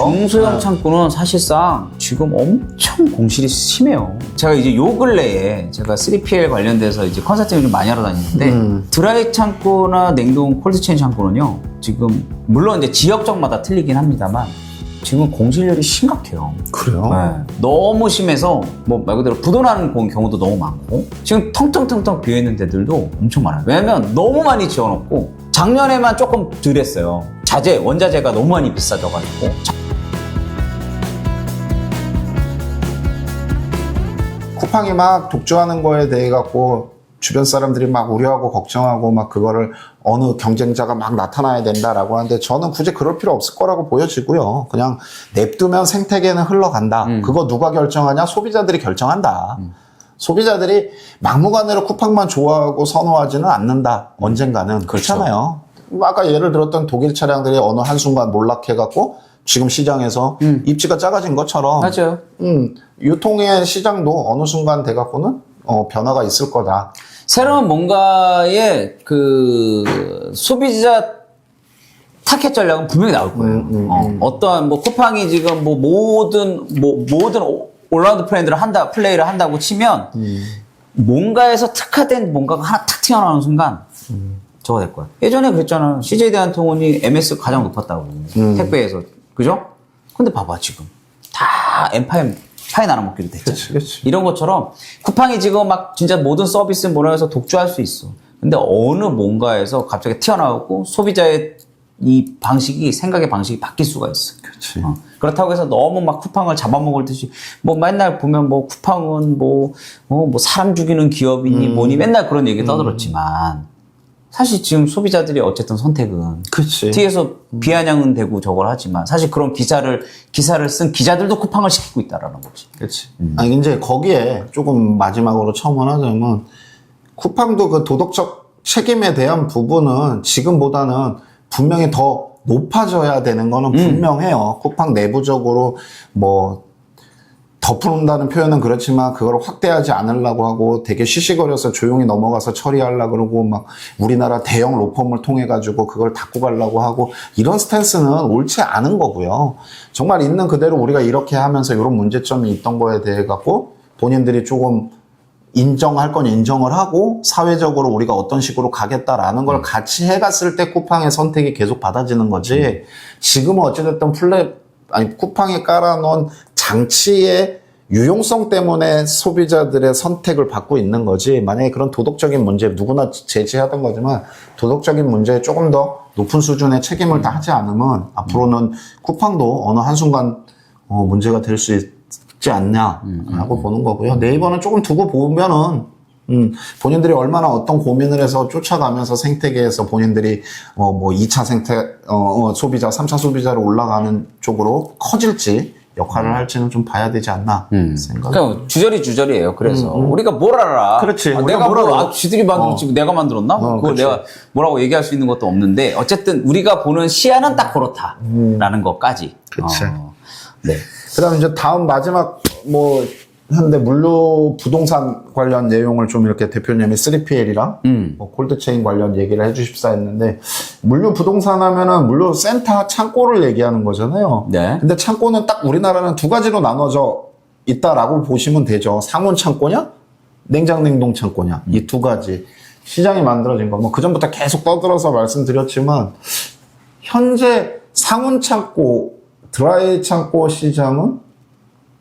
중소형 창고는 사실상 지금 엄청 공실이 심해요. 제가 이제 요 근래에 제가 3PL 관련돼서 이제 컨설팅을 좀 많이 하러 다니는데 드라이 창고나 냉동 콜드체인 창고는요, 지금 물론 이제 지역적마다 틀리긴 합니다만 지금 공실률이 심각해요. 그래요? 네. 너무 심해서 뭐 말 그대로 부도나는 경우도 너무 많고 지금 텅텅텅텅 비어있는 데들도 엄청 많아요. 왜냐면 너무 많이 지어놓고 작년에만 조금 덜 했어요. 자재, 원자재가 너무 많이 비싸져가지고. 쿠팡이 막 독주하는 거에 대해 갖고 주변 사람들이 막 우려하고 걱정하고 막 그거를 어느 경쟁자가 막 나타나야 된다라고 하는데 저는 굳이 그럴 필요 없을 거라고 보여지고요. 그냥 냅두면 생태계는 흘러간다. 그거 누가 결정하냐? 소비자들이 결정한다. 소비자들이 막무가내로 쿠팡만 좋아하고 선호하지는 않는다. 언젠가는. 그렇잖아요. 아까 예를 들었던 독일 차량들이 어느 한순간 몰락해갖고 지금 시장에서 입지가 작아진 것처럼 맞아요. 유통의 시장도 어느 순간 돼갖고는 변화가 있을 거다. 새로운 뭔가의 그 소비자 타겟 전략은 분명히 나올 거예요. 어떠한 뭐 쿠팡이 지금 뭐 모든 올라운드 플레이를 한다고 치면 뭔가에서 특화된 뭔가가 하나 탁 튀어나오는 순간 저거 될 거야. 예전에 그랬잖아. CJ 대한통운이 MS 가장 높았다고. 택배에서. 그죠? 근데 봐봐, 지금. 다 파이 나눠먹기로 됐잖아. 그치. 이런 것처럼 쿠팡이 지금 막 진짜 모든 서비스 뭐라 해서 독주할 수 있어. 근데 어느 뭔가에서 갑자기 튀어나오고 소비자의 이 방식이, 생각의 방식이 바뀔 수가 있어. 그렇지. 그렇다고 해서 너무 막 쿠팡을 잡아먹을 듯이 뭐 맨날 보면 뭐 쿠팡은 뭐 사람 죽이는 기업이니 뭐니 맨날 그런 얘기 떠들었지만 사실 지금 소비자들이 어쨌든 선택은 그치. 뒤에서 비아냥은 되고 저걸 하지만 사실 그런 기사를 쓴 기자들도 쿠팡을 시키고 있다라는 거지. 그렇지. 아니 이제 거기에 조금 마지막으로 첨언하자면 쿠팡도 그 도덕적 책임에 대한 부분은 지금보다는 분명히 더 높아져야 되는 거는 분명해요. 쿠팡 내부적으로 뭐 덮어놓는다는 표현은 그렇지만 그걸 확대하지 않으려고 하고 되게 시시거려서 조용히 넘어가서 처리하려고 그러고 막 우리나라 대형 로펌을 통해 가지고 그걸 닫고 가려고 하고 이런 스탠스는 옳지 않은 거고요. 정말 있는 그대로 우리가 이렇게 하면서 이런 문제점이 있던 거에 대해 갖고 본인들이 조금 인정할 건 인정을 하고 사회적으로 우리가 어떤 식으로 가겠다라는 걸 같이 해갔을 때 쿠팡의 선택이 계속 받아지는 거지. 지금은 어찌됐든 쿠팡이 깔아놓은 장치의 유용성 때문에 소비자들의 선택을 받고 있는 거지. 만약에 그런 도덕적인 문제, 누구나 제지하던 거지만 도덕적인 문제에 조금 더 높은 수준의 책임을 다하지 않으면 앞으로는 쿠팡도 어느 한순간 문제가 될 수 있지 않냐라고 보는 거고요. 네이버는 조금 두고 보면은 본인들이 얼마나 어떤 고민을 해서 쫓아가면서 생태계에서 본인들이 뭐 2차 소비자, 3차 소비자로 올라가는 쪽으로 커질지 역할을 할지는 좀 봐야 되지 않나 생각. 그러니까 주저리예요. 그래서 우리가 뭘 알아? 그렇지. 내가 지들이 만들었지 내가 만들었나? 그걸 그렇지. 내가 뭐라고 얘기할 수 있는 것도 없는데 어쨌든 우리가 보는 시야는 딱 그렇다라는 것까지. 그치. 네. 그다음에 이제 다음 마지막 뭐 현대 물류 부동산 관련 내용을 좀 이렇게 대표님이 3PL이랑 뭐 콜드체인 관련 얘기를 해주십사 했는데 물류 부동산 하면은 물류 센터 창고를 얘기하는 거잖아요. 네. 근데 창고는 딱 우리나라는 두 가지로 나눠져 있다라고 보시면 되죠. 상온 창고냐, 냉장 냉동 창고냐 이 두 가지 시장이 만들어진 거. 뭐 그 전부터 계속 떠들어서 말씀드렸지만 현재 상온 창고, 드라이 창고 시장은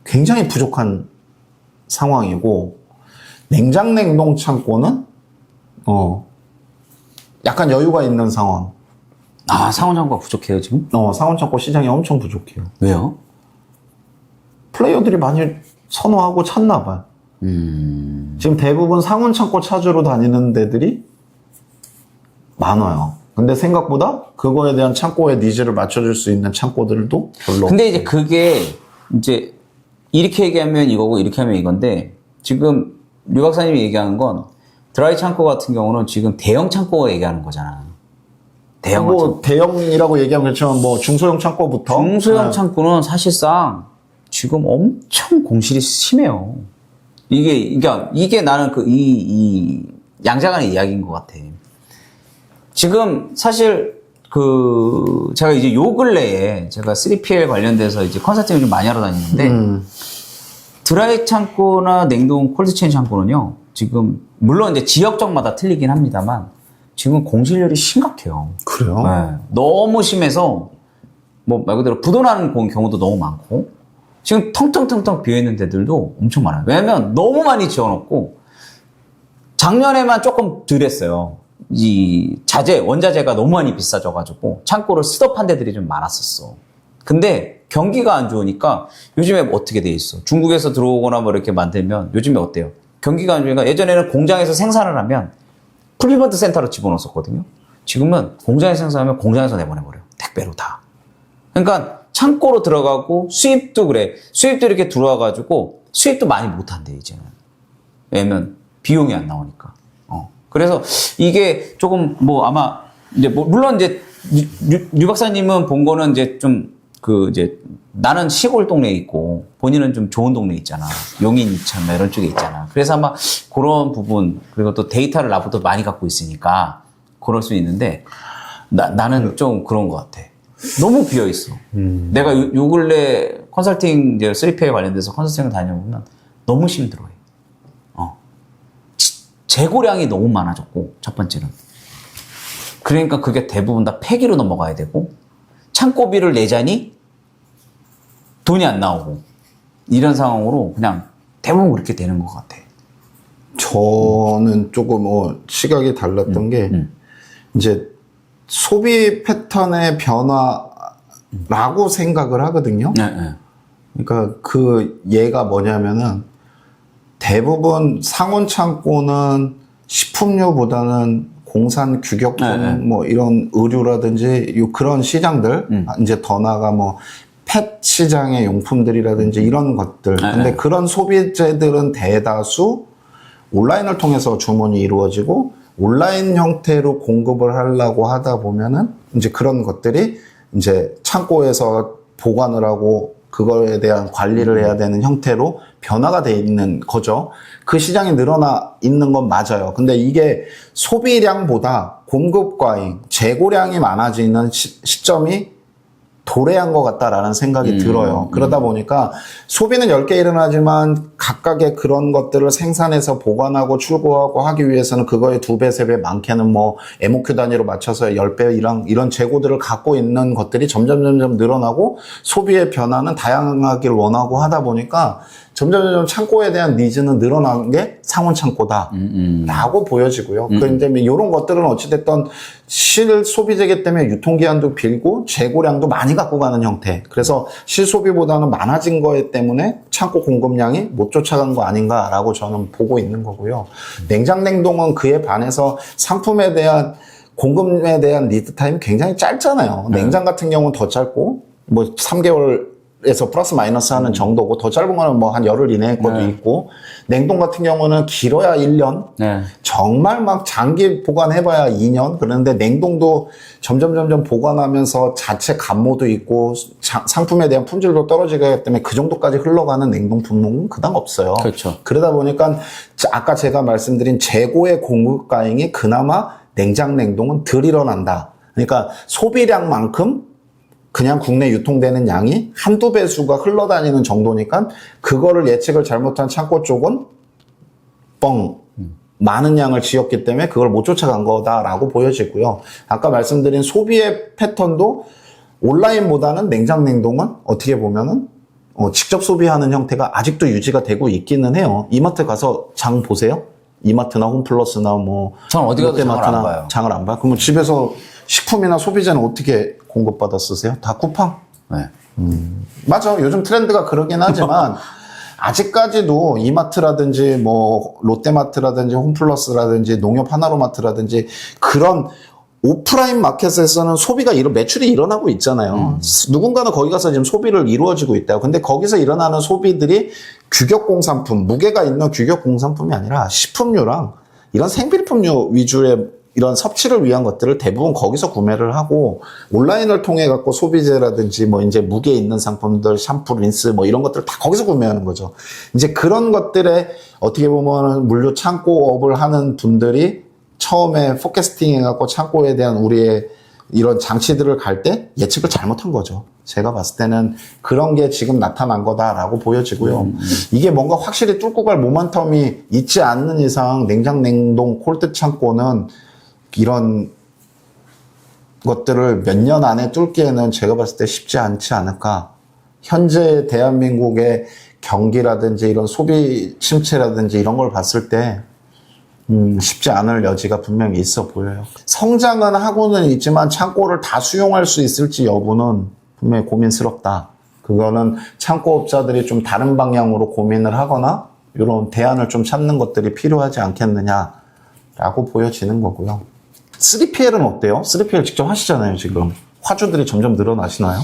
굉장히 부족한 상황이고 냉장 냉동 창고는 약간 여유가 있는 상황. 상온 창고가 부족해요 지금? 상온 창고 시장이 엄청 부족해요. 왜요? 플레이어들이 많이 선호하고 찾나 봐요. 지금 대부분 상온 창고 찾으러 다니는 데들이 많아요. 근데 생각보다 그거에 대한 창고의 니즈를 맞춰줄 수 있는 창고들도 별로. 근데 이제 그게 이제 이렇게 얘기하면 이거고 이렇게 하면 이건데 지금 류 박사님이 얘기하는 건 드라이 창고 같은 경우는 지금 대형 창고가 얘기하는 거잖아. 대형 창고. 대형이라고 얘기하면 그렇지만 뭐 중소형 창고부터. 중소형 창고는 사실상 지금 엄청 공실이 심해요. 이게 나는 이 양자간의 이야기인 것 같아. 지금 사실 제가 이제 요 근래에 제가 3PL 관련돼서 이제 컨설팅을 좀 많이 하러 다니는데, 드라이 창고나 냉동 콜드체인 창고는요, 지금, 물론 이제 지역적마다 틀리긴 합니다만, 지금 공실률이 심각해요. 그래요? 네. 너무 심해서, 뭐, 말 그대로 부도나는 경우도 너무 많고, 지금 텅텅텅텅 비어있는 데들도 엄청 많아요. 왜냐면 너무 많이 지어놓고, 작년에만 조금 덜 했어요. 이 원자재가 너무 많이 비싸져가지고 창고를 스톱한 데들이 좀 많았었어. 근데 경기가 안 좋으니까 요즘에 어떻게 돼 있어? 중국에서 들어오거나 뭐 이렇게 만들면 요즘에 어때요? 경기가 안 좋으니까 예전에는 공장에서 생산을 하면 풀리먼트 센터로 집어넣었거든요. 지금은 공장에서 생산하면 공장에서 내보내버려요. 택배로 다. 그러니까 창고로 들어가고 수입도 그래. 수입도 이렇게 들어와가지고 수입도 많이 못한대 이제는. 왜냐면 비용이 안 나오니까. 그래서 이게 조금 뭐 아마 이제 뭐 물론 이제 유 박사님은 본 거는 이제 좀 이제 나는 시골 동네에 있고 본인은 좀 좋은 동네에 있잖아. 용인 이천 이런 쪽에 있잖아. 그래서 아마 그런 부분 그리고 또 데이터를 나보다 많이 갖고 있으니까 그럴 수 있는데 나는 좀 그런 것 같아. 너무 비어 있어. 내가 요 근래 컨설팅 이제 3PL 관련돼서 컨설팅을 다녀보면 너무 힘들어해. 재고량이 너무 많아졌고, 첫 번째는. 그러니까 그게 대부분 다 폐기로 넘어가야 되고, 창고비를 내자니 돈이 안 나오고, 이런 상황으로 그냥 대부분 그렇게 되는 것 같아. 저는 조금 시각이 달랐던 게, 이제 소비 패턴의 변화라고 생각을 하거든요. 네. 그러니까 얘가 뭐냐면은, 대부분 상온 창고는 식품류보다는 공산 규격품 뭐 이런 의류라든지 그런 시장들 이제 더 나아가 뭐 펫 시장의 용품들이라든지 이런 것들 근데 그런 소비재들은 대다수 온라인을 통해서 주문이 이루어지고 온라인 형태로 공급을 하려고 하다 보면은 이제 그런 것들이 이제 창고에서 보관을 하고 그거에 대한 관리를 해야 되는 형태로 변화가 돼 있는 거죠. 그 시장이 늘어나 있는 건 맞아요. 근데 이게 소비량보다 공급 과잉, 재고량이 많아지는 시점이 도래한 것 같다라는 생각이 들어요. 그러다 보니까 소비는 10개 일어나지만 각각의 그런 것들을 생산해서 보관하고 출고하고 하기 위해서는 그거의 2배, 3배, 많게는 뭐 MOQ 단위로 맞춰서 10배 이런 재고들을 갖고 있는 것들이 점점 늘어나고 소비의 변화는 다양하길 원하고 하다 보니까 점점 창고에 대한 니즈는 늘어나는 게 상온 창고다 라고 보여지고요. 그런데 이런 것들은 어찌됐든 실소비재이기 때문에 유통기한도 길고 재고량도 많이 갖고 가는 형태. 그래서 실소비보다는 많아진 거에 때문에 창고 공급량이 못 쫓아간 거 아닌가라고 저는 보고 있는 거고요. 냉장 냉동은 그에 반해서 상품에 대한 공급에 대한 리드 타임이 굉장히 짧잖아요. 냉장 같은 경우는 더 짧고 뭐 3개월에서 플러스 마이너스 하는 정도고 더 짧은 거는 뭐 한 열흘 이내의 것도 있고 냉동 같은 경우는 길어야 1년 정말 막 장기 보관해봐야 2년 그런데 냉동도 점점 보관하면서 자체 감모도 있고 상품에 대한 품질도 떨어지기 때문에 그 정도까지 흘러가는 냉동 품목은 그다음 없어요. 그렇죠. 그러다 보니까 아까 제가 말씀드린 재고의 공급 과잉이 그나마 냉장 냉동은 덜 일어난다. 그러니까 소비량만큼 그냥 국내 유통되는 양이 한두 배수가 흘러다니는 정도니까 그거를 예측을 잘못한 창고 쪽은 많은 양을 지었기 때문에 그걸 못 쫓아간 거다라고 보여지고요. 아까 말씀드린 소비의 패턴도 온라인보다는 냉장 냉동은 어떻게 보면은 직접 소비하는 형태가 아직도 유지가 되고 있기는 해요. 이마트 가서 장 보세요. 이마트나 홈플러스나 뭐 전 어디 가도 장을 안 봐요. 장을 안 봐요. 그러면 집에서 식품이나 소비재는 어떻게 공급받아 쓰세요? 다 쿠팡? 네. 맞아. 요즘 트렌드가 그러긴 하지만 아직까지도 이마트라든지 뭐 롯데마트라든지 홈플러스라든지 농협 하나로마트라든지 그런 오프라인 마켓에서는 소비가 매출이 일어나고 있잖아요. 누군가는 거기 가서 지금 소비를 이루어지고 있다고. 근데 거기서 일어나는 소비들이 규격공산품, 무게가 있는 규격공산품이 아니라 식품류랑 이런 생필품류 위주의 이런 섭취를 위한 것들을 대부분 거기서 구매를 하고 온라인을 통해 갖고 소비재라든지 뭐 이제 무게 있는 상품들, 샴푸, 린스 뭐 이런 것들을 다 거기서 구매하는 거죠. 이제 그런 것들에 어떻게 보면 물류 창고업을 하는 분들이 처음에 포캐스팅 해갖고 창고에 대한 우리의 이런 장치들을 갈 때 예측을 잘못한 거죠. 제가 봤을 때는 그런 게 지금 나타난 거다라고 보여지고요. 이게 뭔가 확실히 뚫고 갈 모멘텀이 있지 않는 이상 냉장, 냉동, 콜드 창고는 이런 것들을 몇 년 안에 뚫기에는 제가 봤을 때 쉽지 않지 않을까. 현재 대한민국의 경기라든지 이런 소비 침체라든지 이런 걸 봤을 때 쉽지 않을 여지가 분명히 있어 보여요. 성장은 하고는 있지만 창고를 다 수용할 수 있을지 여부는 분명히 고민스럽다. 그거는 창고업자들이 좀 다른 방향으로 고민을 하거나 이런 대안을 좀 찾는 것들이 필요하지 않겠느냐라고 보여지는 거고요. 3PL은 어때요? 3PL 직접 하시잖아요, 지금. 화주들이 점점 늘어나시나요?